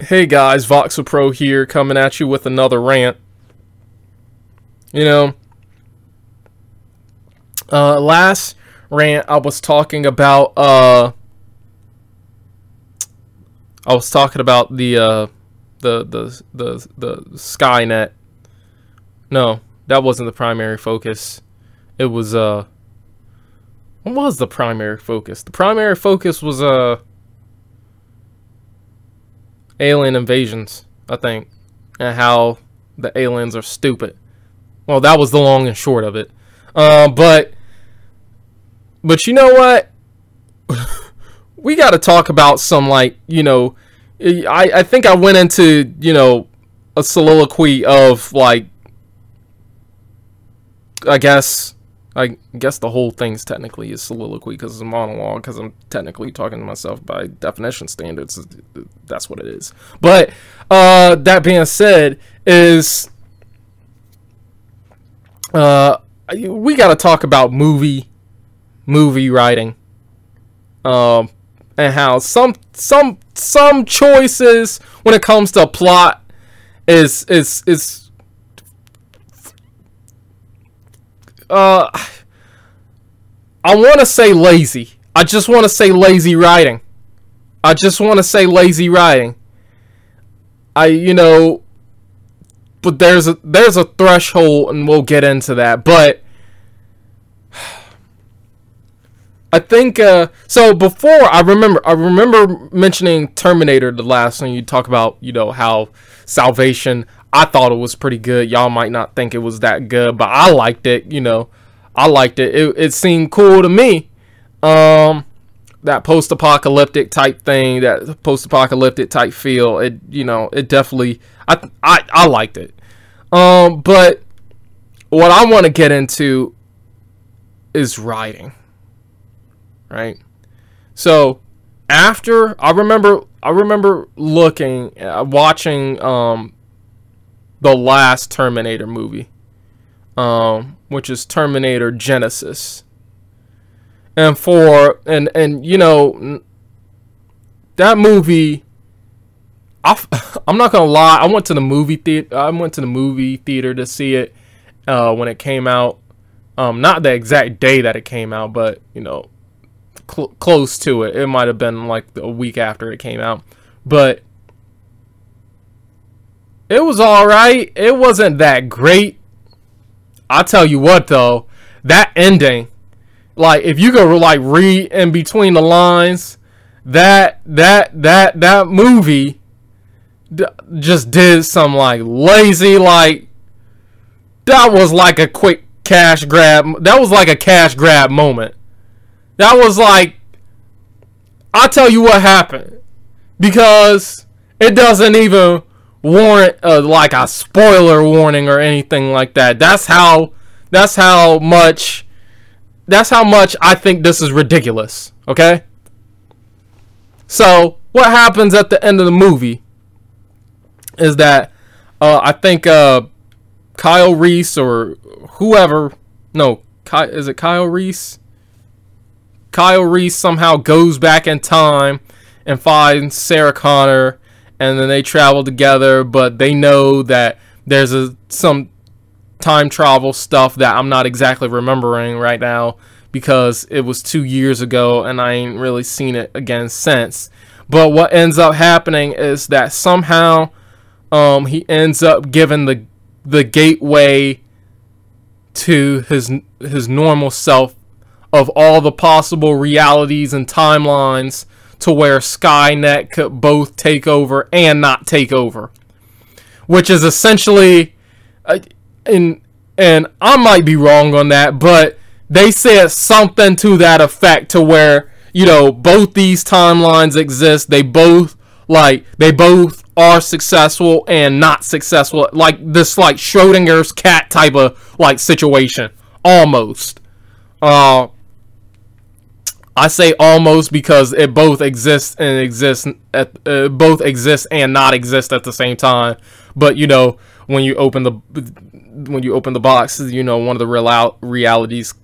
Hey guys, Voxel Pro here, coming at you with another rant. You know, last rant I was talking about the Skynet. No, that wasn't the primary focus. It was what was the primary focus? The primary focus was alien invasions, I think, and how the aliens are stupid. Well, that was the long and short of it. But you know what? We got to talk about some, like, you know, I think I went into, you know, a soliloquy of, like, I guess the whole thing's technically a soliloquy because it's a monologue, because I'm technically talking to myself by definition standards. That's what it is. But that being said, is we got to talk about movie writing, and how some choices when it comes to plot is I want to say lazy. I just want to say lazy writing. You know, but there's a threshold, and we'll get into that. But I think so. Before, I remember mentioning Terminator the last time. You talk about, you know, how Salvation, I thought it was pretty good. Y'all might not think it was that good, but I liked it. You know, I liked it. It seemed cool to me. That post-apocalyptic type thing, that post-apocalyptic type feel. It, you know, it definitely, I liked it. But what I want to get into is writing, right? So after I remember watching the last Terminator movie, which is Terminator Genesis. And you know, that movie, I'm not gonna lie, I went to the movie theater to see it when it came out. Not the exact day that it came out, but, you know, close to it. It might have been like a week after it came out. But it was alright. It wasn't that great. I'll tell you what, though, that ending, like, if you go, like, read in between the lines, that movie just did some, like, lazy, like, that was like a quick cash grab. That was like a cash grab moment. That was like, I'll tell you what happened, because it doesn't even warrant like a spoiler warning or anything like that. That's how much I think this is ridiculous. Okay, so what happens at the end of the movie is that I think Kyle Reese or whoever, no, is it Kyle Reese? Kyle Reese somehow goes back in time and finds Sarah Connor, and then they travel together, but they know that there's some time travel stuff that I'm not exactly remembering right now, because it was 2 years ago and I ain't really seen it again since. But what ends up happening is that somehow he ends up giving the gateway to his normal self of all the possible realities and timelines, to where Skynet could both take over and not take over, which is essentially, and I might be wrong on that, but they said something to that effect, to where, you know, both these timelines exist. They both are successful and not successful, like this, like Schrodinger's cat type of, like, situation, almost. I say almost because it both exists and not exist at the same time. But, you know, when you open the box, you know, one of the realities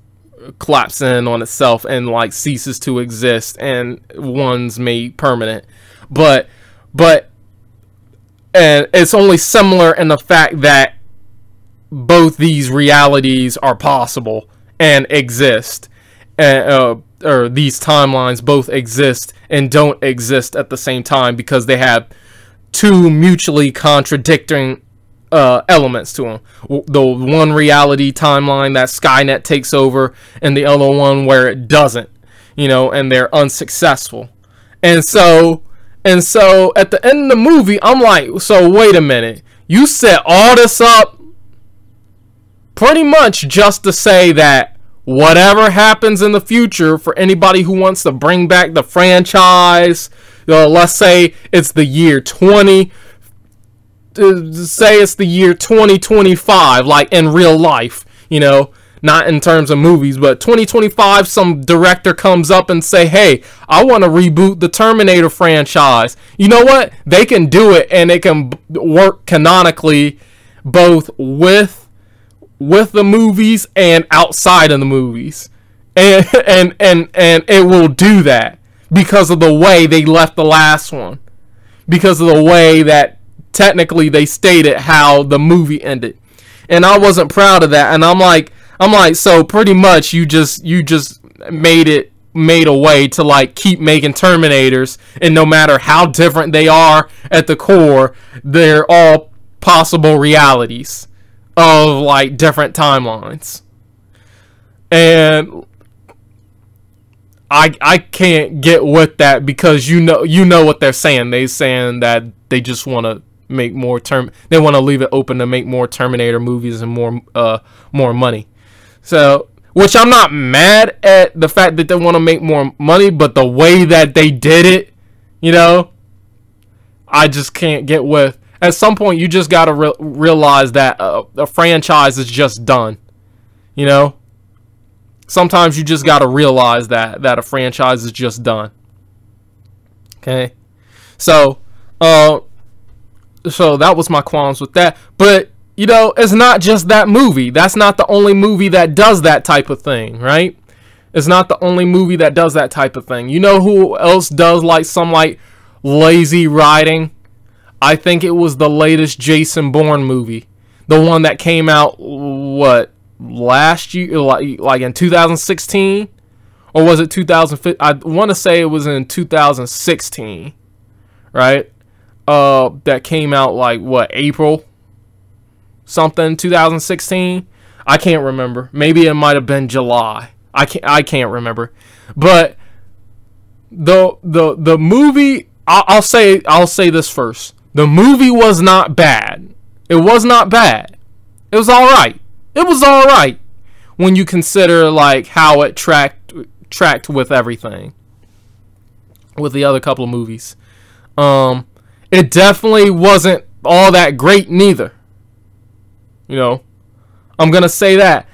collapses in on itself and, like, ceases to exist, and one's made permanent. But and it's only similar in the fact that both these realities are possible and exist, and or these timelines both exist and don't exist at the same time, because they have two mutually contradicting elements to them. The one reality timeline that Skynet takes over, and the other one where it doesn't, you know, and they're unsuccessful. And so at the end of the movie, I'm like, so wait a minute, you set all this up pretty much just to say that whatever happens in the future, for anybody who wants to bring back the franchise, let's say it's the year 2025, like in real life, you know, not in terms of movies, but 2025, some director comes up and say, hey, I want to reboot the Terminator franchise. You know what? They can do it, and it can work canonically both with the movies and outside of the movies, and it will do that because of the way they left the last one, because of the way that technically they stated how the movie ended, and I wasn't proud of that. And I'm like, so pretty much you just made a way to like keep making Terminators, and no matter how different they are at the core, they're all possible realities of like different timelines. And I can't get with that, because you know what they're saying. They're saying that they just want to make more they want to leave it open to make more Terminator movies and more money. So, which I'm not mad at the fact that they want to make more money, but the way that they did it, you know, I just can't get with. At some point, you just got to realize that a franchise is just done. You know? Sometimes you just got to realize that a franchise is just done. Okay? So that was my qualms with that. But, you know, it's not just that movie. That's not the only movie that does that type of thing, right? It's not the only movie that does that type of thing. You know who else does like some like lazy writing? I think it was the latest Jason Bourne movie. The one that came out, what, last year? Like in 2016? Or was it 2015? I want to say it was in 2016. Right? That came out like, what, April? Something, 2016? I can't remember. Maybe it might have been July. I can't remember. But the movie, I'll say this first. The movie was not bad. It was not bad. It was all right. It was all right when you consider like how it tracked with everything, with the other couple of movies. It definitely wasn't all that great neither. You know, I'm gonna say that.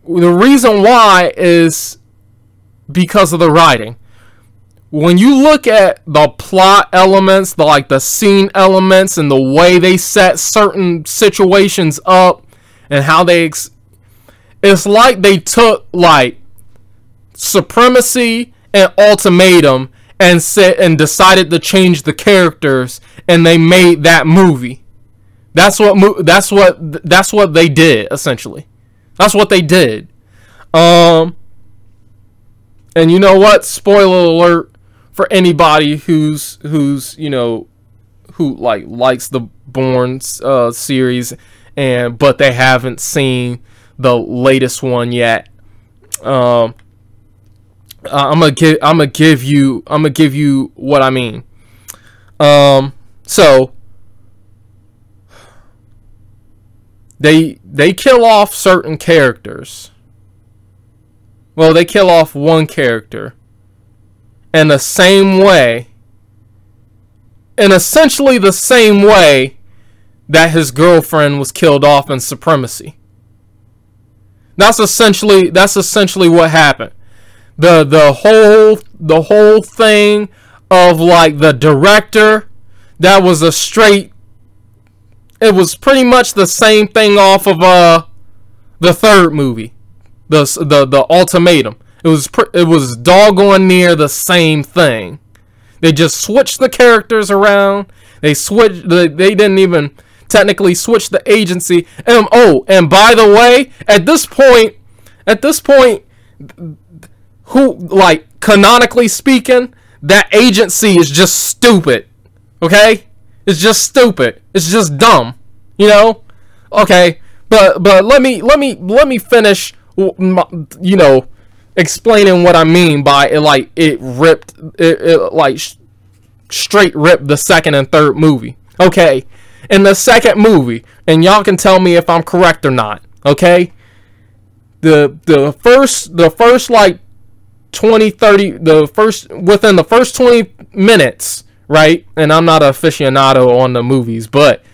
The reason why is because of the writing. When you look at the plot elements, the scene elements, and the way they set certain situations up, and how it's like they took like Supremacy and Ultimatum and decided to change the characters, and they made that movie. That's what they did, essentially. That's what they did. And you know what? Spoiler alert. For anybody who's you know, who like likes the Bourne series, but they haven't seen the latest one yet, I'm gonna give you what I mean. So they kill off certain characters. Well, they kill off one character in the same way, in essentially the same way that his girlfriend was killed off in Supremacy. That's essentially what happened. The whole thing of like the director, that was a straight, it was pretty much the same thing off of the third movie, the Ultimatum. It was doggone near the same thing. They just switched the characters around. They didn't even technically switch the agency. And by the way, at this point, who, like, canonically speaking, that agency is just stupid. Okay? It's just stupid. It's just dumb. You know? Okay. But let me finish, you know, explaining what I mean by it. Like, straight ripped the second and third movie. Okay, in the second movie, and y'all can tell me if I'm correct or not. Okay, the first like 20, 30, within the first 20 minutes, right? And I'm not an aficionado on the movies, but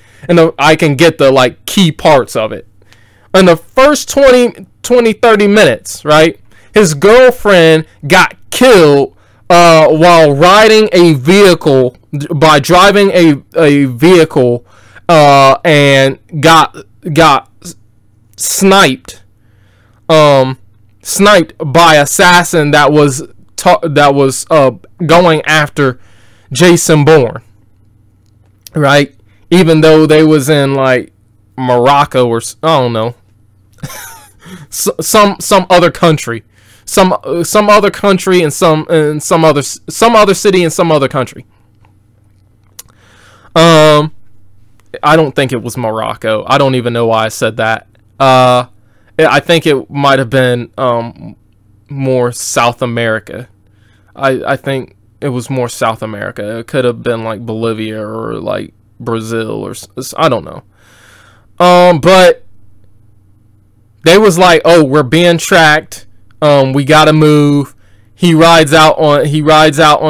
I can get the like key parts of it. In the first 20, 30 minutes, right? His girlfriend got killed while riding a vehicle, by driving a vehicle, and got sniped by assassin that was going after Jason Bourne, right? Even though they was in like Morocco or I don't know, some other country. Some other country and some other city in some other country. I don't think it was Morocco. I don't even know why I said that. I think it might have been more South America. I think it was more South America. It could have been like Bolivia or like Brazil or I don't know. But they was like, oh, we're being tracked. We gotta move. He rides out on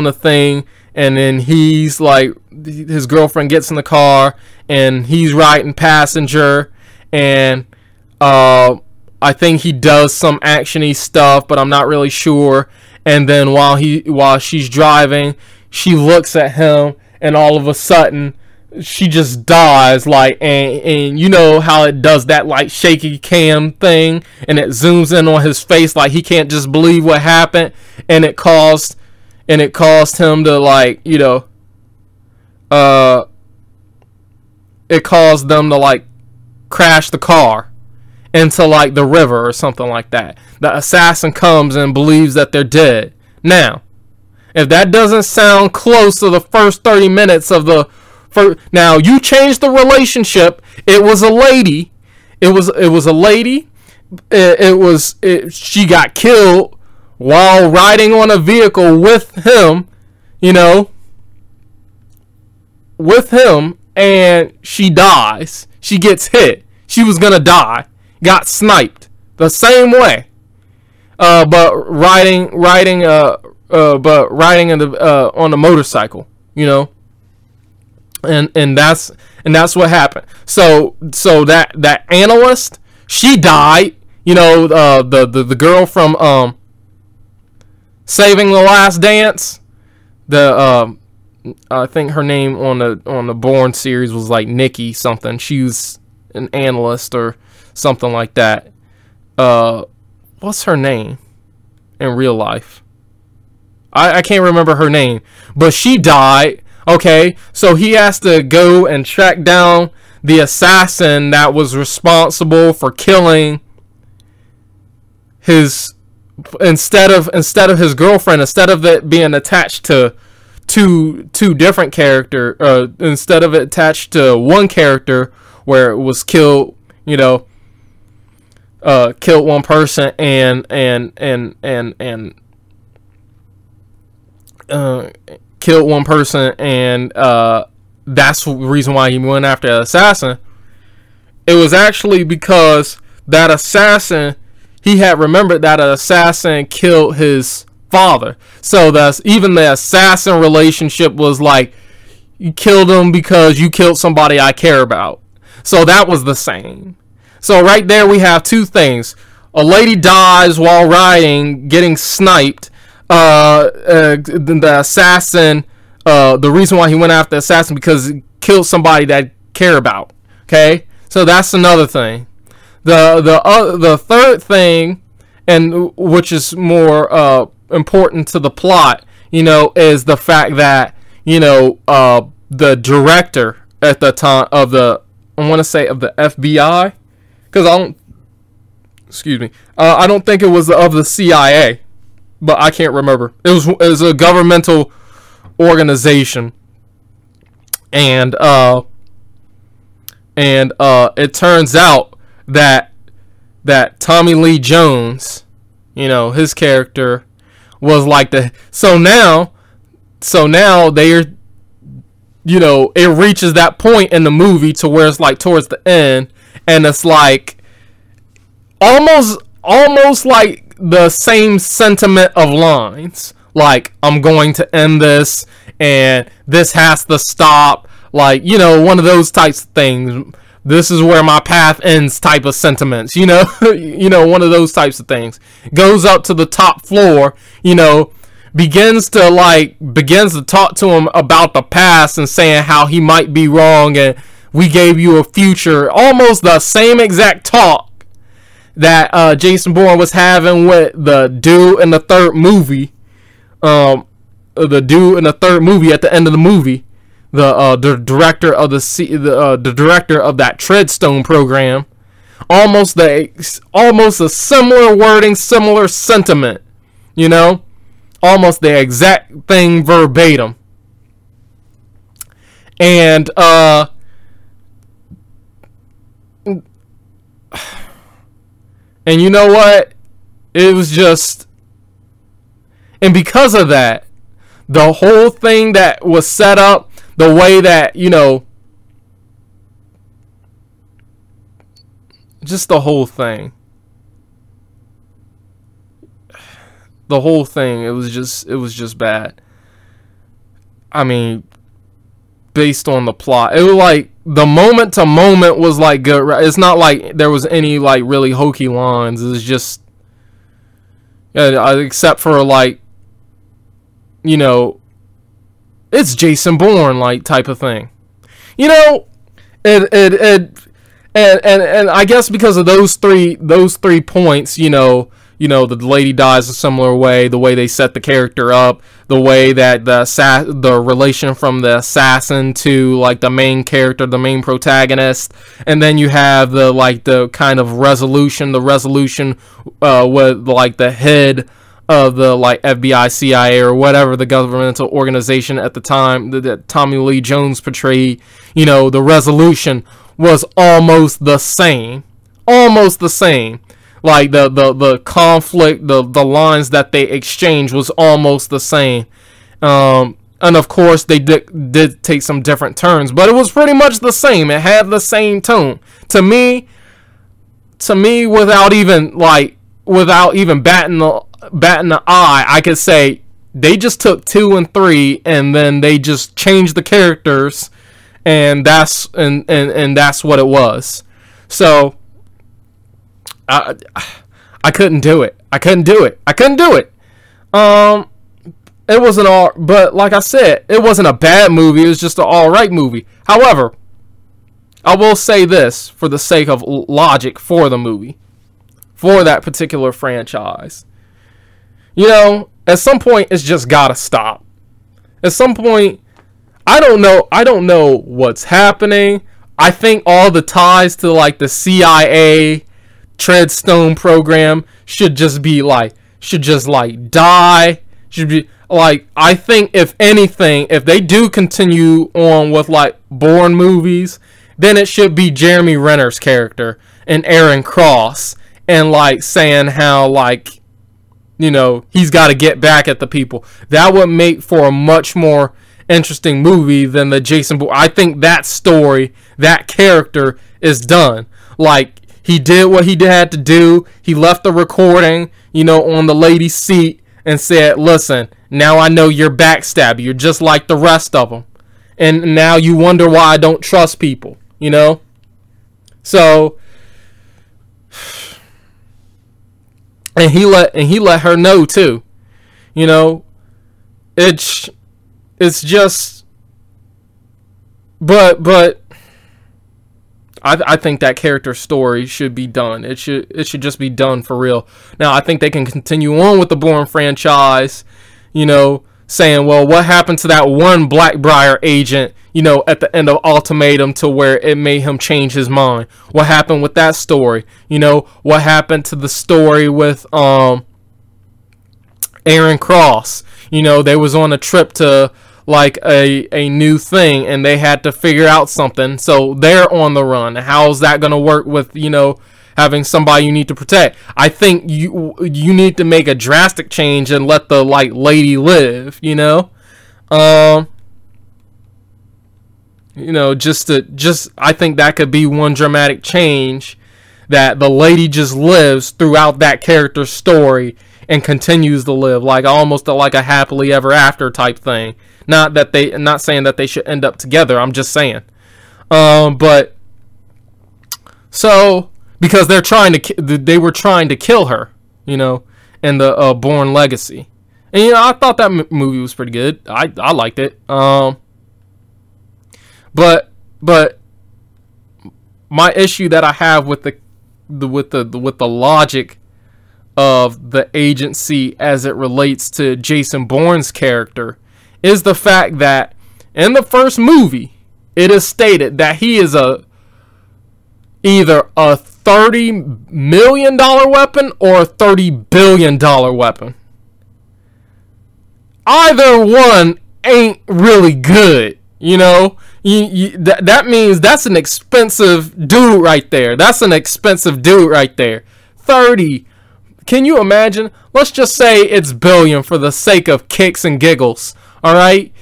the thing, and then he's like, his girlfriend gets in the car, and he's riding passenger, and I think he does some actiony stuff, but I'm not really sure. And then while she's driving, she looks at him, and all of a sudden she just dies, like, and you know how it does that like shaky cam thing, and it zooms in on his face like he can't just believe what happened, and it caused him to, like, you know, it caused them to like crash the car into like the river or something like that. The assassin comes and believes that they're dead. Now, if that doesn't sound close to the first 30 minutes of the now, you changed the relationship. It was a lady. It was a lady. She got killed while riding on a vehicle with him, you know, with him, and she dies. She gets hit. She was gonna die. Got sniped the same way. But riding on the motorcycle, you know. And that's what happened. So that analyst, she died. You know, the girl from Saving the Last Dance. I think her name on the Bourne series was like Nikki something. She was an analyst or something like that. What's her name in real life? I can't remember her name, but she died. Okay, so he has to go and track down the assassin that was responsible for killing his, instead of his girlfriend, instead of it being attached to two different character, instead of it attached to one character where it was killed, you know, killed one person and killed one person, and that's the reason why he went after the assassin. It was actually because that assassin, he had remembered that an assassin killed his father. So that's even the assassin relationship was like, you killed him because you killed somebody I care about. So that was the same. So right there we have two things. A lady dies while riding, getting sniped. The assassin, the reason why he went after the assassin because he killed somebody that care about. Okay, so that's another thing. The third thing, and which is more important to the plot, you know, is the fact that, you know, the director at the time of the, I want to say of the FBI, because I don't think it was of the CIA, but I can't remember. It was a governmental organization, and it turns out that Tommy Lee Jones, you know, his character was like so now they're, you know, it reaches that point in the movie to where it's like towards the end, and it's like almost like the same sentiment of lines, like, I'm going to end this and this has to stop, like, you know, one of those types of things. This is where my path ends type of sentiments, you know. You know, one of those types of things. Goes up to the top floor, you know, begins to talk to him about the past and saying how he might be wrong and we gave you a future. Almost the same exact talk that Jason Bourne was having with the dude in the third movie. The dude in the third movie at the end of the movie. The director of the director of that Treadstone program. Almost a similar wording, similar sentiment, you know, almost the exact thing verbatim. And you know what? It was just, and because of that, the whole thing that was set up, the way that, you know, just the whole thing. The whole thing, it was just bad. I mean, based on the plot, it was like the moment to moment was like good. It's not like there was any like really hokey lines. It was just, except for like, you know, it's Jason Bourne like type of thing, you know. And I guess because of those three points, you know, the lady dies a similar way, the way they set the character up, the way that the relation from the assassin to like the main character, the main protagonist, and then you have the kind of resolution with like the head of the like FBI, CIA, or whatever the governmental organization at the time that Tommy Lee Jones portrayed. You know, the resolution was almost the same. Like the conflict, the lines that they exchanged was almost the same. And of course they did take some different turns, but it was pretty much the same. It had the same tone. To me, without even batting the eye, I could say they just took 2 and 3 and then they just changed the characters, and that's what it was. So I couldn't do it. It wasn't all, but like I said, it wasn't a bad movie. It was just an alright movie. However, I will say this for the sake of logic for the movie, for that particular franchise. You know, at some point, it's just gotta stop. At some point, I don't know what's happening. I think all the ties to like the CIA Treadstone program should just die. Should be like, I think if anything, if they do continue on with like Bourne movies, then it should be Jeremy Renner's character and Aaron Cross, and like saying how, like, you know, he's got to get back at the people. That would make for a much more interesting movie than the Jason Bourne. I think that story, that character is done. Like, he did what he had to do. He left the recording, you know, on the lady's seat and said, listen, now I know you're backstabber. You're just like the rest of them. And now you wonder why I don't trust people, you know? So, and he let her know too. You know, it's just, but I think that character story should be done. It should just be done for real. Now, I think they can continue on with the Bourne franchise, you know, saying, well, what happened to that one Blackbriar agent, you know, at the end of Ultimatum to where it made him change his mind? What happened with that story? You know, what happened to the story with Aaron Cross? You know, they was on a trip to like a new thing and they had to figure out something, so they're on the run. How's that gonna work with, you know, having somebody you need to protect? I think you need to make a drastic change and let the like lady live, you know. You know, I think that could be one dramatic change, that the lady just lives throughout that character's story and continues to live, like almost like a happily ever after type thing. Not saying that they should end up together. I'm just saying. But so because they were trying to kill her, you know, in the Bourne Legacy, and you know, I thought that movie was pretty good. I liked it. But my issue that I have with the logic of the agency as it relates to Jason Bourne's character is the fact that in the first movie it is stated that he is either a $30 million weapon or a $30 billion weapon. Either one ain't really good, you know. That means that's an expensive dude right there. That's an expensive dude right there. 30. Can you imagine? Let's just say it's billion for the sake of kicks and giggles. All right,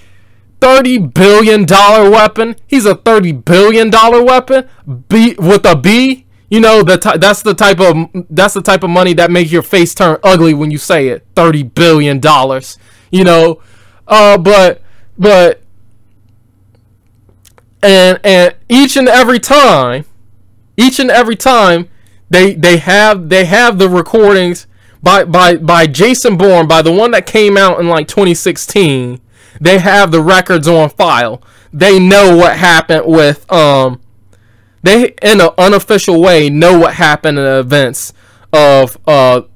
$30 billion weapon. He's a $30 billion weapon. With a B. You know, that's the type of money that makes your face turn ugly when you say it. $30 billion. You know, but and each and every time they have the recordings by Jason Bourne, by the one that came out in like 2016. They have the records on file. They know what happened with they in an unofficial way know what happened in the events of the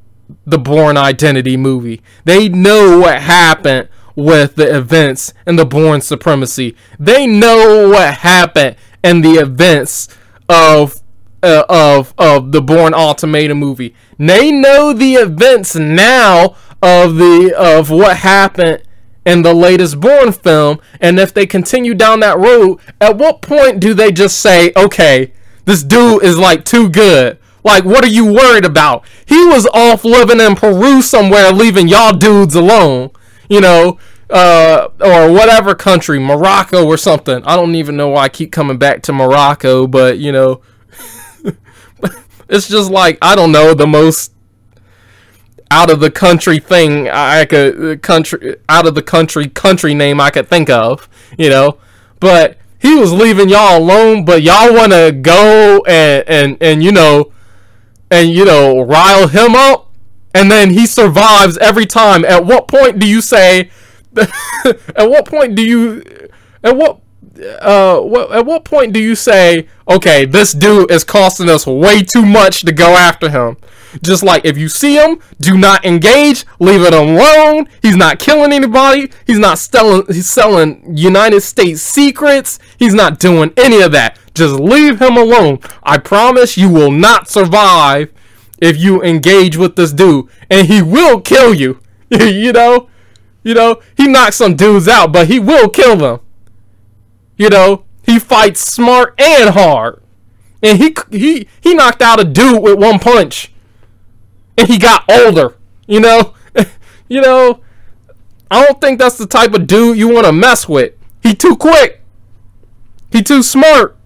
Bourne Identity movie. They know what happened with the events in the Bourne Supremacy. They know what happened in the events of the Bourne Ultimatum movie. They know the events now of what happened in the latest Bourne film. And if they continue down that road, at what point do they just say, okay, this dude is like too good? Like, what are you worried about? He was off living in Peru somewhere, leaving y'all dudes alone, you know, or whatever country, Morocco or something. I don't even know why I keep coming back to Morocco, but you know, it's just like, I don't know, the most out of the country thing country name I could think of, you know. But he was leaving y'all alone, but y'all want to go and you know rile him up, and then he survives every time. At what point do you say at what point do you say, okay, this dude is costing us way too much to go after him? Just like, if you see him, do not engage, leave it alone. He's not killing anybody. He's not selling United States secrets. He's not doing any of that. Just leave him alone. I promise you will not survive if you engage with this dude, and he will kill you. You know, he knocks some dudes out, but he will kill them. You know, he fights smart and hard, and he knocked out a dude with one punch, and he got older. You know, I don't think that's the type of dude you want to mess with. He too quick. He too smart.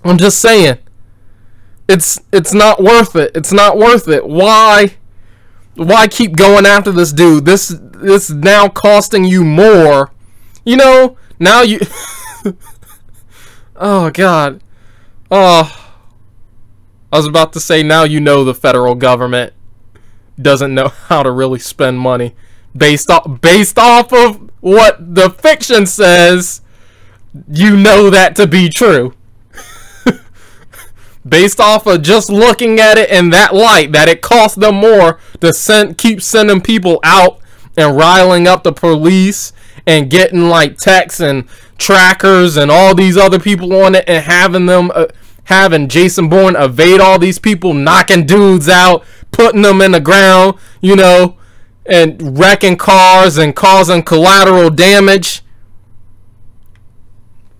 I'm just saying, it's not worth it. It's not worth it. Why keep going after this dude? This is now costing you more. You know, now you. Oh God. Oh. I was about to say, now you know the federal government doesn't know how to really spend money based off of what the fiction says. You know that to be true. Based off of just looking at it in that light, that it costs them more to keep sending people out and riling up the police and getting like texts and trackers and all these other people on it, and having them having Jason Bourne evade all these people, knocking dudes out, putting them in the ground, you know, and wrecking cars and causing collateral damage.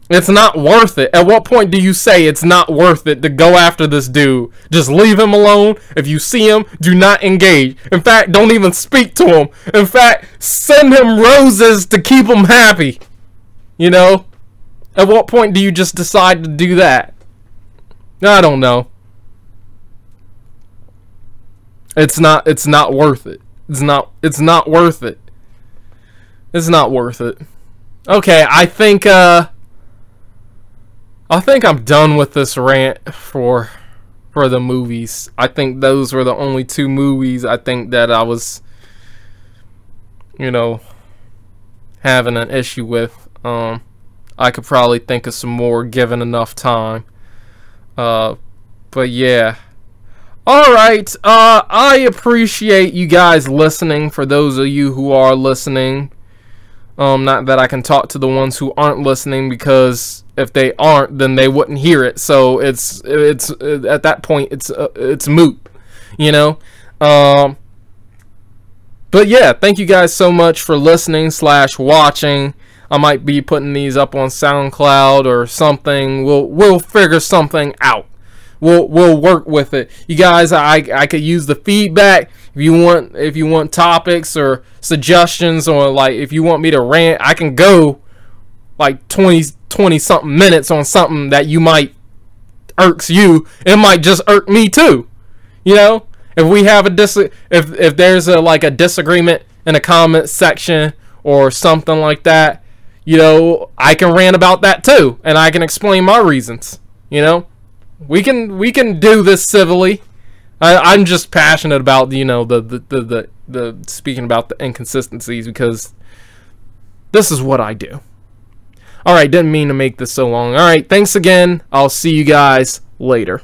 It's not worth it. At what point do you say it's not worth it to go after this dude? Just leave him alone. If you see him, do not engage. In fact, don't even speak to him. In fact, send him roses to keep him happy. You know? At what point do you just decide to do that? I don't know. It's not worth it. It's not worth it. It's not worth it. Okay, I think I'm done with this rant for the movies. I think those were the only two movies I think that I was, you know, having an issue with. I could probably think of some more given enough time. But yeah. Alright, I appreciate you guys listening, for those of you who are listening. Not that I can talk to the ones who aren't listening, because if they aren't, then they wouldn't hear it. So it's at that point it's moot, you know. But yeah, thank you guys so much for listening / watching. I might be putting these up on SoundCloud or something. We'll figure something out. We'll work with it. You guys, I could use the feedback. If you want topics or suggestions, or like if you want me to rant, I can go like 20 something minutes on something that you might irks you. It might just irk me too. You know, if we have if there's a disagreement in a comment section or something like that, you know, I can rant about that too, and I can explain my reasons. You know, we can do this civilly. I'm just passionate about, you know, the speaking about the inconsistencies, because this is what I do. Alright, didn't mean to make this so long. Alright, thanks again. I'll see you guys later.